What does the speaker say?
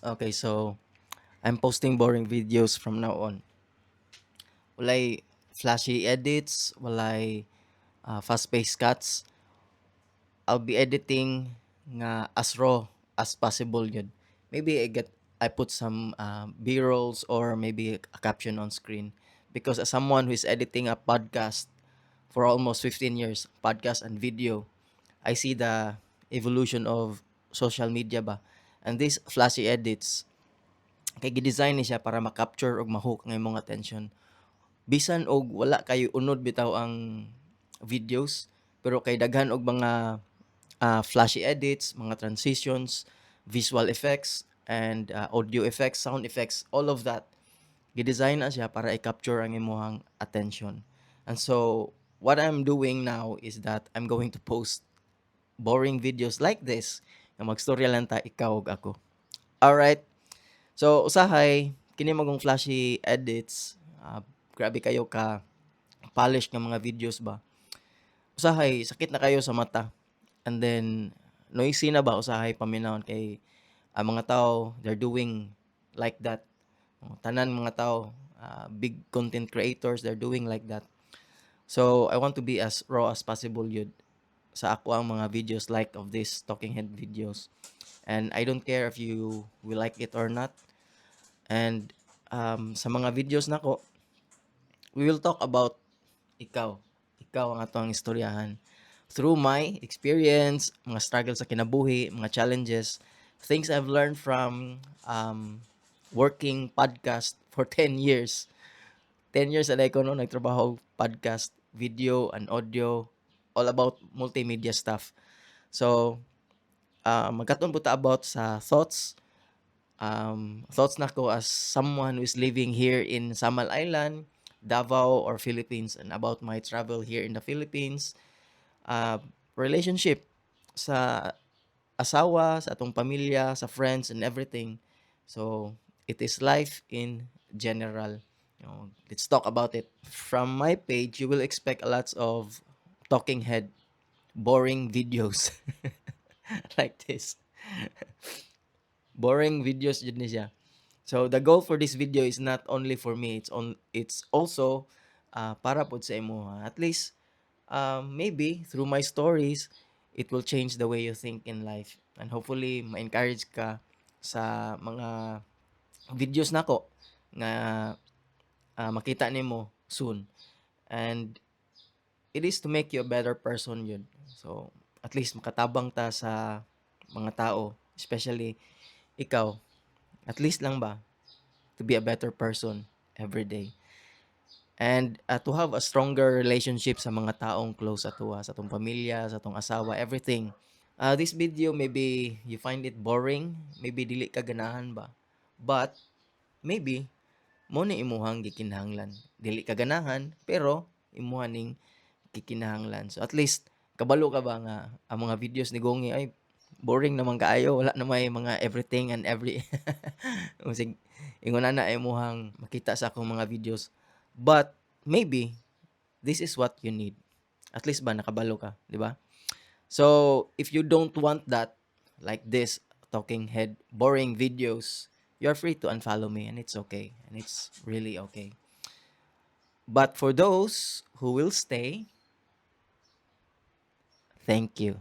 Okay, so I'm posting boring videos from now on. Walay flashy edits, walay fast-paced cuts. I'll be editing nga as raw as possible yun. Maybe I put some B-rolls or maybe a caption on screen because as someone who is editing a podcast for almost 15 years, podcast and video, I see the evolution of social media ba. And these flashy edits kay gidesign ni siya para ma-capture og ma-hook nga imong attention. Bisan og wala kayo unod bitaw ang videos, pero kay daghan og mga flashy edits, mga transitions, visual effects, and audio effects, sound effects, all of that. Gidesign na siya para i-capture ang imong attention. And so, what I'm doing now is that I'm going to post boring videos like this nga magstorya lang ta ikaw ug ako. Alright, so usahay kini magong flashy edits, grabe kayo ka polish nga mga videos ba. Usahay sakit na kayo sa mata. And then noisy na ba usahay paminawon kay ang mga tao they're doing like that. Tanan mga tao, big content creators, they're doing like that. So I want to be as raw as possible yun sa ako ang mga videos like of this talking head videos. And I don't care if you will like it or not. And sa mga videos nako, we will talk about ikaw. Ikaw ang atong istoryahan. Through my experience, mga struggles sa kinabuhi, mga challenges, things I've learned from working podcast for 10 years. 10 years alay ko no, nagtrabaho podcast, video and audio, all about multimedia stuff. So, magkaton po ta about sa thoughts na ko as someone who is living here in Samal Island, Davao or Philippines, and about my travel here in the Philippines, uh, relationship sa asawa, sa atong pamilya, sa friends and everything. So, it is life in general. Let's talk about it. From my page, you will expect a lots of talking head, boring videos like this. Boring videos jud ni siya. So the goal for this video is not only for me, it's also para pod sa imo. At least maybe through my stories, it will change the way you think in life. And hopefully ma-encourage ka sa mga videos nako nga makita nimo soon. And it is to make you a better person yun. So at least makatabang ta sa mga tao, especially ikaw. At least lang ba to be a better person every day. And to have a stronger relationship sa mga taong close sa tuwa, sa atong pamilya, sa atong asawa, everything. This video, maybe you find it boring, maybe dili ka ganahan ba? But, maybe, mo na imuhang gikinahanglan. Dili ka ganahan, pero imuha ning gikinahanglan. So, at least, kabalo ka ba nga, ang mga videos ni Gongi, ay, boring naman kaayo, wala na may mga everything and every, Musig, ingon na imuhang makita sa akong mga videos. But maybe this is what you need. At least ba nakabalo ka, di ba? So if you don't want that, like this talking head boring videos, you're free to unfollow me and it's okay. And it's really okay. But for those who will stay, thank you.